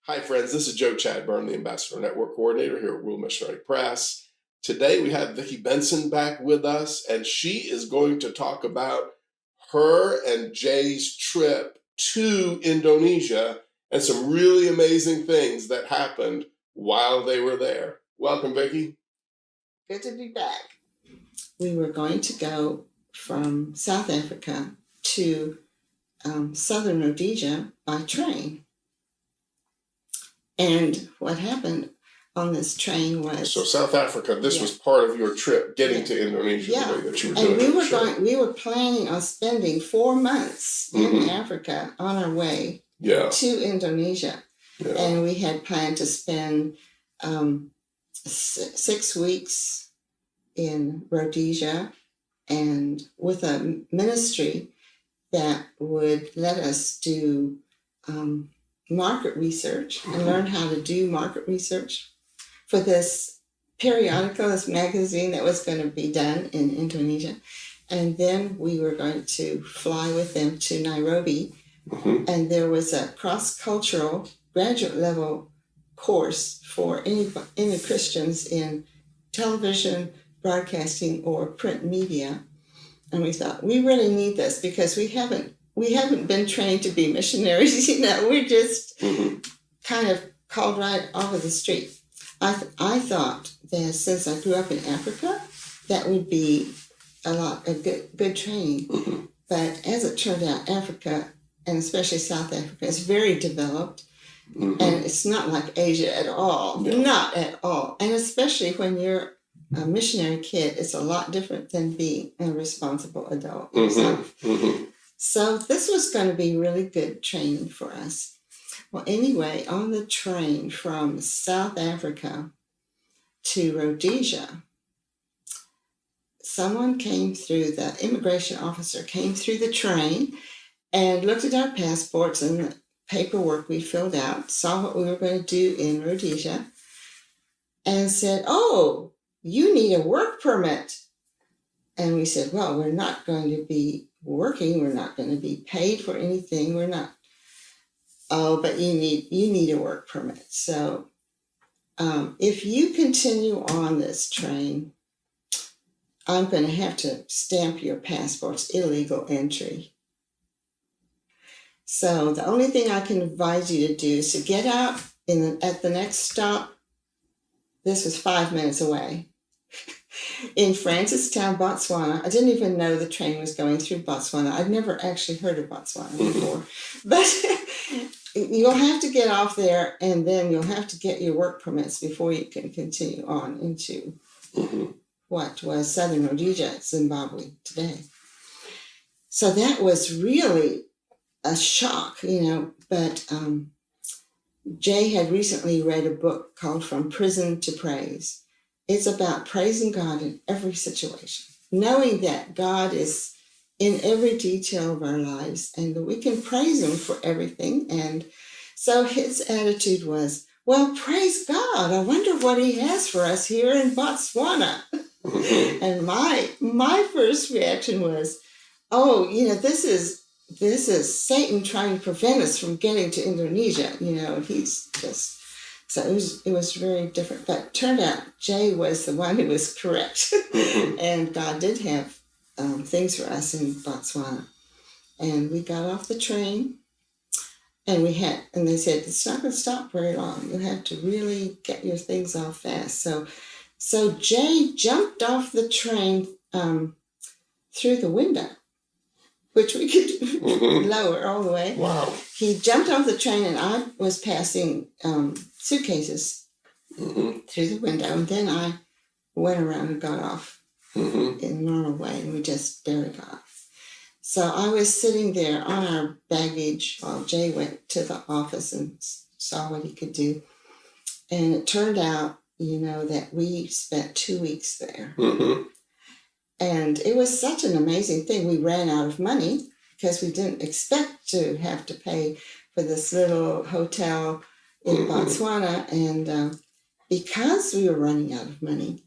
Hi, friends. This is Joe Chadburn, the Ambassador Network Coordinator here at World Missionary Press. Today we have Vicky Benson back with us, and she is going to talk about her and Jay's trip to Indonesia and some really amazing things that happened while they were there. Welcome, Vicky. Good to be back. We were going to go from South Africa to southern Rhodesia by train. And what happened on this train was... So South Africa, this was part of your trip, getting to Indonesia, the way that you were doing we were planning on spending 4 months in Africa on our way to Indonesia. Yeah. And we had planned to spend 6 weeks in Rhodesia and with a ministry that would let us do market research and learn how to do market research for this periodical, this magazine that was going to be done in Indonesia. And then we were going to fly with them to Nairobi. And there was a cross-cultural graduate level course for any Christians in television, broadcasting, or print media. And we thought, we really need this because we haven't been trained to be missionaries. We're just kind of called right off of the street. I thought that since I grew up in Africa, that would be a good training. But as it turned out, Africa, and especially South Africa, is very developed. And it's not like Asia at all. Not at all. And especially when you're a missionary kid, it's a lot different than being a responsible adult yourself. So this was going to be really good training for us. Well, anyway, on the train from South Africa to Rhodesia, the immigration officer came through the train and looked at our passports and the paperwork we filled out, saw what we were going to do in Rhodesia, and said, "Oh, you need a work permit." And we said, "Well, we're not going to be working. We're not going to be paid for anything. We're not." "Oh, but you need a work permit. So if you continue on this train, I'm going to have to stamp your passport's illegal entry. So the only thing I can advise you to do is to get out at the next stop." This was 5 minutes away. In Francistown, Botswana. I didn't even know the train was going through Botswana. I'd never actually heard of Botswana before. But you'll have to get off there, and then you'll have to get your work permits before you can continue on into what was southern Rhodesia, Zimbabwe today. So that was really a shock, but Jay had recently read a book called From Prison to Praise. It's about praising God in every situation, knowing that God is in every detail of our lives and that we can praise Him for everything. And so his attitude was, "Well, praise God. I wonder what He has for us here in Botswana." And my first reaction was, "Oh, this is Satan trying to prevent us from getting to Indonesia." He's just... So it was very different. But it turned out Jay was the one who was correct. And God did have things for us in Botswana. And we got off the train, and they said, "It's not going to stop very long. You have to really get your things off fast." So Jay jumped off the train through the window, which we could lower all the way. Wow. He jumped off the train, and I was passing suitcases through the window. And then I went around and got off in a normal way, and we just barely got off. So I was sitting there on our baggage while Jay went to the office and saw what he could do. And it turned out, that we spent 2 weeks there. And it was such an amazing thing. We ran out of money because we didn't expect to have to pay for this little hotel in Botswana. And because we were running out of money,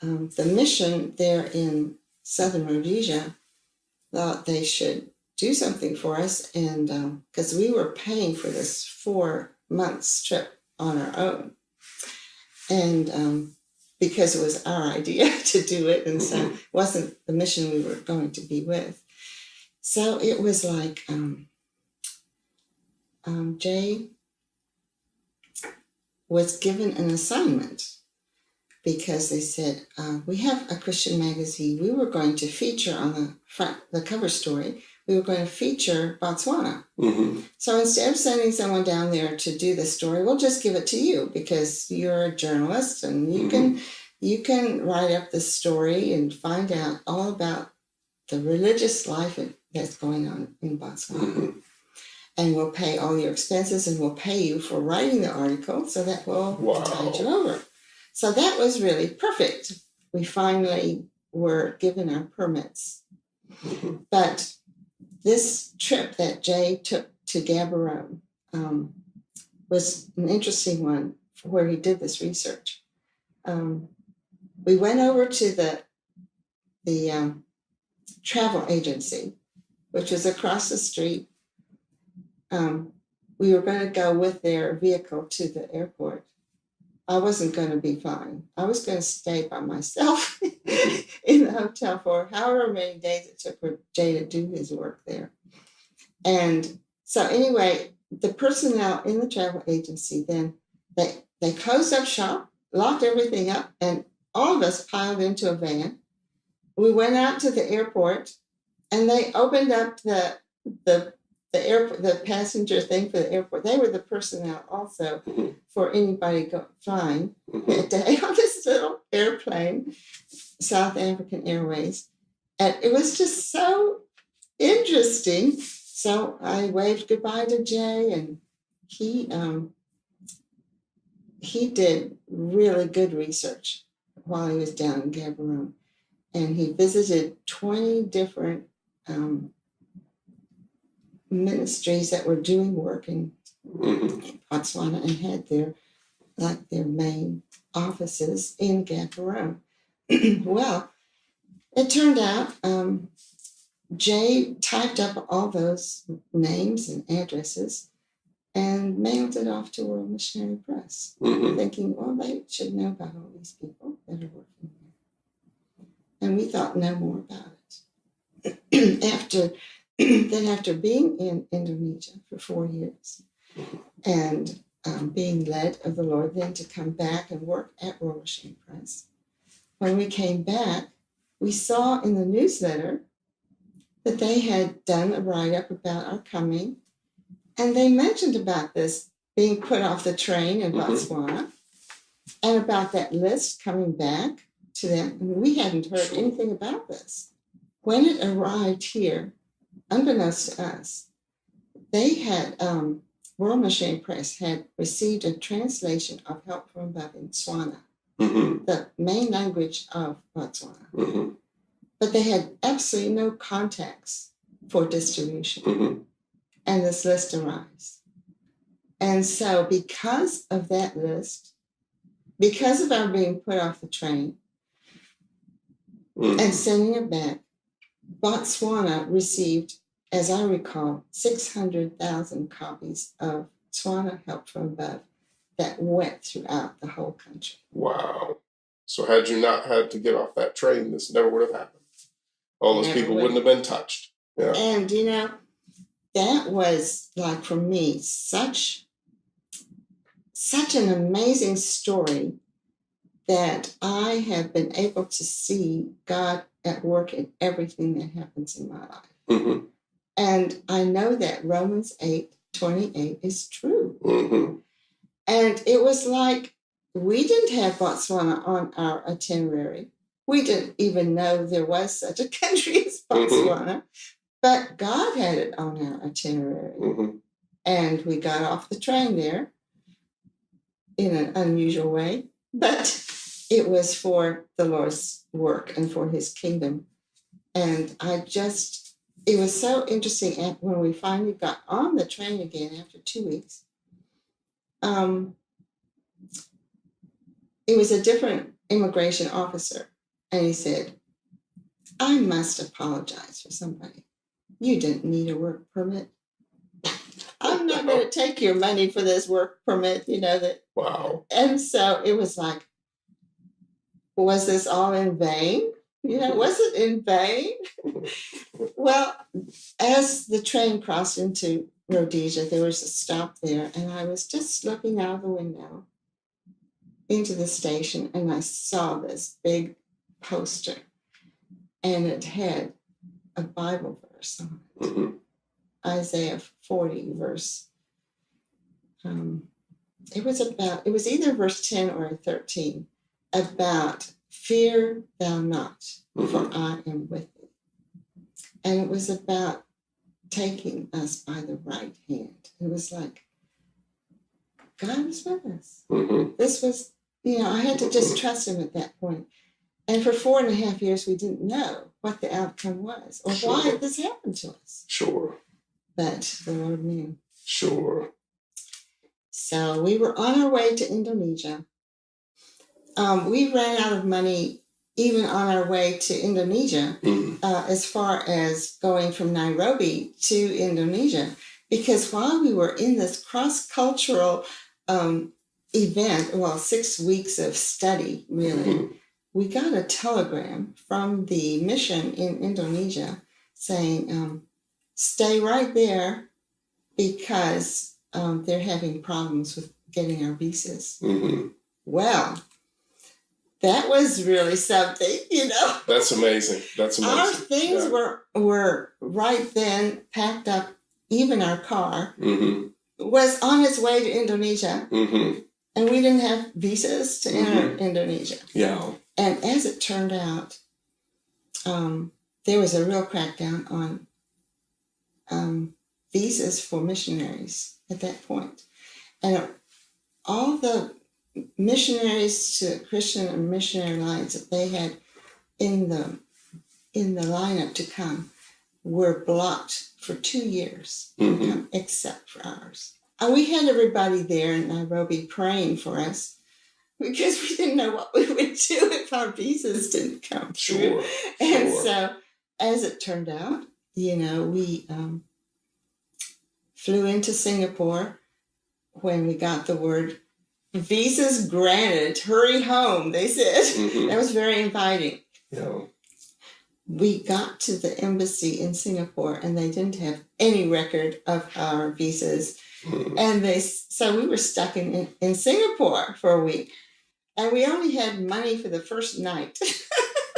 the mission there in southern Rhodesia thought they should do something for us. And because we were paying for this 4 months trip on our own. And because it was our idea to do it, and so it wasn't the mission we were going to be with. So it was like Jay was given an assignment because they said, we have a Christian magazine. We were going to feature on the cover story, we were going to feature Botswana. Mm-hmm. So instead of sending someone down there to do the story, we'll just give it to you because you're a journalist and you can write up the story and find out all about the religious life that's going on in Botswana. Mm-hmm. And we'll pay all your expenses and we'll pay you for writing the article so that we'll tide you over. So that was really perfect. We finally were given our permits. Mm-hmm. But this trip that Jay took to Gaborone was an interesting one for where he did this research. We went over to the travel agency, which was across the street. We were going to go with their vehicle to the airport. I wasn't going to be fine. I was going to stay by myself in the hotel for however many days it took for Jay to do his work there. And so anyway, the personnel in the travel agency, then they closed up shop, locked everything up, and all of us piled into a van. We went out to the airport and they opened up the airport, the passenger thing for the airport. They were the personnel also for anybody flying that day on this little airplane, South African Airways. And it was just so interesting. So I waved goodbye to Jay, and he did really good research while he was down in Gaborone. And he visited 20 different ministries that were doing work in Botswana and had their main offices in Gaborone. Well, it turned out Jay typed up all those names and addresses and mailed it off to World Missionary Press, thinking, well, they should know about all these people that are working there. And we thought no more about it. After being in Indonesia for 4 years and being led of the Lord, then to come back and work at World Missionary Press, when we came back, we saw in the newsletter that they had done a write-up about our coming, and they mentioned about this being put off the train in Botswana and about that list coming back to them. And we hadn't heard anything about this. When it arrived here, unbeknownst to us, they had, World Missionary Press had received a translation of Help from Above in Tswana, the main language of Botswana. But they had absolutely no contacts for distribution. And this list arrives. And so because of that list, because of our being put off the train and sending it back, Botswana received, as I recall, 600,000 copies of Tswana Help from Above that went throughout the whole country. Wow. So had you not had to get off that train, this never would have happened. All those people wouldn't have been touched. Yeah. And, that was, like, for me, such an amazing story that I have been able to see God at work in everything that happens in my life. And I know that Romans 8:28 is true. And it was like we didn't have Botswana on our itinerary. We didn't even know there was such a country as Botswana. But God had it on our itinerary. And we got off the train there in an unusual way. But it was for the Lord's work and for his kingdom. And it was so interesting when we finally got on the train again after 2 weeks. It was a different immigration officer. And he said, I must apologize for somebody. You didn't need a work permit. I'm not going to take your money for this work permit, that. Wow. And so it was like, was this all in vain? Was it in vain? Well, as the train crossed into Rhodesia, there was a stop there, and I was just looking out the window into the station, and I saw this big poster, and it had a Bible verse on it. Mm-hmm. Isaiah 40, verse. It was either verse 10 or 13, about fear thou not, for I am with thee. And it was about taking us by the right hand. It was like, God was with us. This was, I had to just trust him at that point. And for 4.5 years, we didn't know what the outcome was or why this happened to us. Sure. But the Lord knew. Sure. So we were on our way to Indonesia. We ran out of money even on our way to Indonesia, as far as going from Nairobi to Indonesia, because while we were in this cross-cultural event, 6 weeks of study, really, we got a telegram from the mission in Indonesia saying, stay right there because they're having problems with getting our visas. Well, that was really something, That's amazing. That's amazing. Our things were right then packed up. Even our car was on its way to Indonesia. And we didn't have visas to enter Indonesia. Yeah. And as it turned out, there was a real crackdown on visas for missionaries at that point. And all the missionaries to Christian and missionary lines that they had in the lineup to come were blocked for 2 years, except for ours. And we had everybody there in Nairobi praying for us because we didn't know what we would do if our visas didn't come through. And so, as it turned out, we flew into Singapore when we got the word, visas granted, hurry home, they said. That was very inviting. Yeah. We got to the embassy in Singapore and they didn't have any record of our visas. And so we were stuck in Singapore for a week. And we only had money for the first night.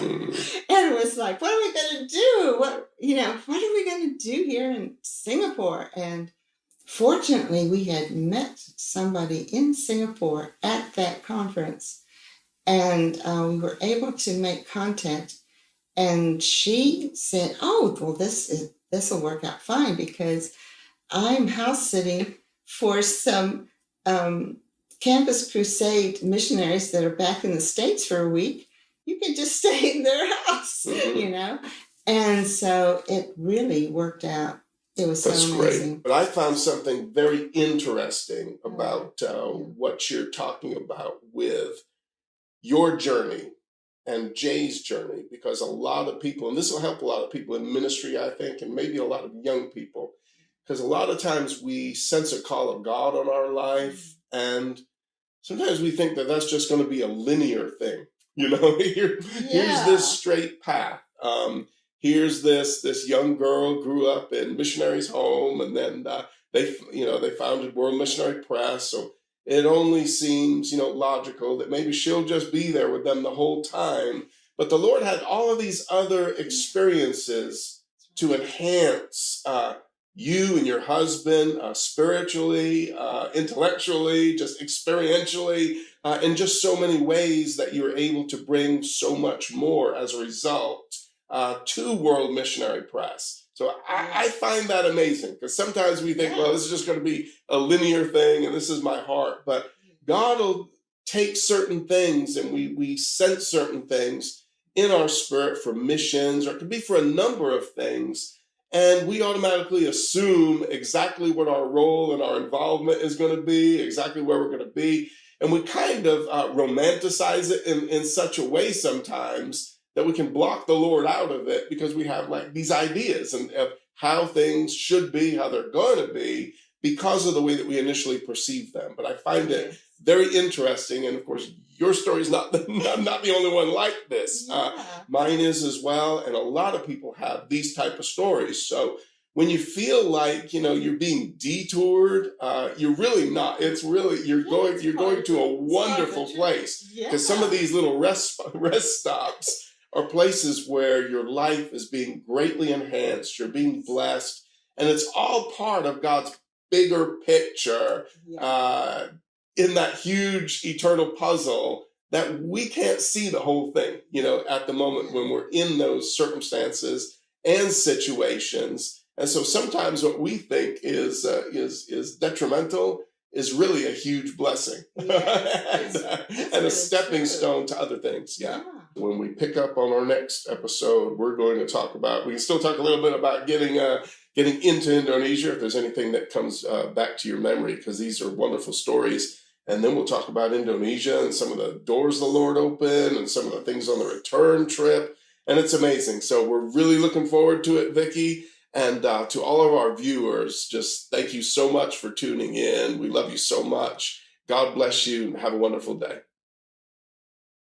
And it was like, what are we going to do? What are we going to do here in Singapore? And fortunately, we had met somebody in Singapore at that conference, and we were able to make contact. And she said, "Oh, well, this will work out fine because I'm house sitting for some Campus Crusade missionaries that are back in the States for a week. You can just stay in their house, And so it really worked out. It was That's so amazing. Great. But I found something very interesting about what you're talking about with your journey and Jay's journey, because a lot of people, and this will help a lot of people in ministry, I think, and maybe a lot of young people, because a lot of times we sense a call of God on our life, and sometimes we think that that's just going to be a linear thing. Here's this straight path. Here's this young girl grew up in missionaries' home, and then they founded World Missionary Press. So it only seems logical that maybe she'll just be there with them the whole time. But the Lord had all of these other experiences to enhance you and your husband spiritually, intellectually, just experientially, in just so many ways that you're able to bring so much more as a result to World Missionary Press. So I find that amazing, because sometimes we think, well, this is just going to be a linear thing and this is my heart. But God will take certain things and we sense certain things in our spirit for missions, or it could be for a number of things. And we automatically assume exactly what our role and our involvement is going to be, exactly where we're going to be. And we kind of romanticize it in such a way sometimes that we can block the Lord out of it, because we have like these ideas of how things should be, how they're going to be. because of the way that we initially perceive them. But I find it very interesting. And of course, your story is not I'm not the only one like this. Yeah. Mine is as well. And a lot of people have these type of stories. So when you feel like, you're being detoured, you're really not. It's really, you're going to a wonderful place, because some of these little rest stops are places where your life is being greatly enhanced. You're being blessed, and it's all part of God's bigger picture, in that huge eternal puzzle that we can't see the whole thing, at the moment when we're in those circumstances and situations. And so sometimes what we think is detrimental is really a huge blessing, and a stepping stone to other things. Yeah. When we pick up on our next episode, we're going to talk about, we can still talk a little bit about getting into Indonesia, if there's anything that comes back to your memory, because these are wonderful stories. And then we'll talk about Indonesia and some of the doors the Lord opened and some of the things on the return trip. And it's amazing. So we're really looking forward to it, Vicky. And to all of our viewers, just thank you so much for tuning in. We love you so much. God bless you, and have a wonderful day.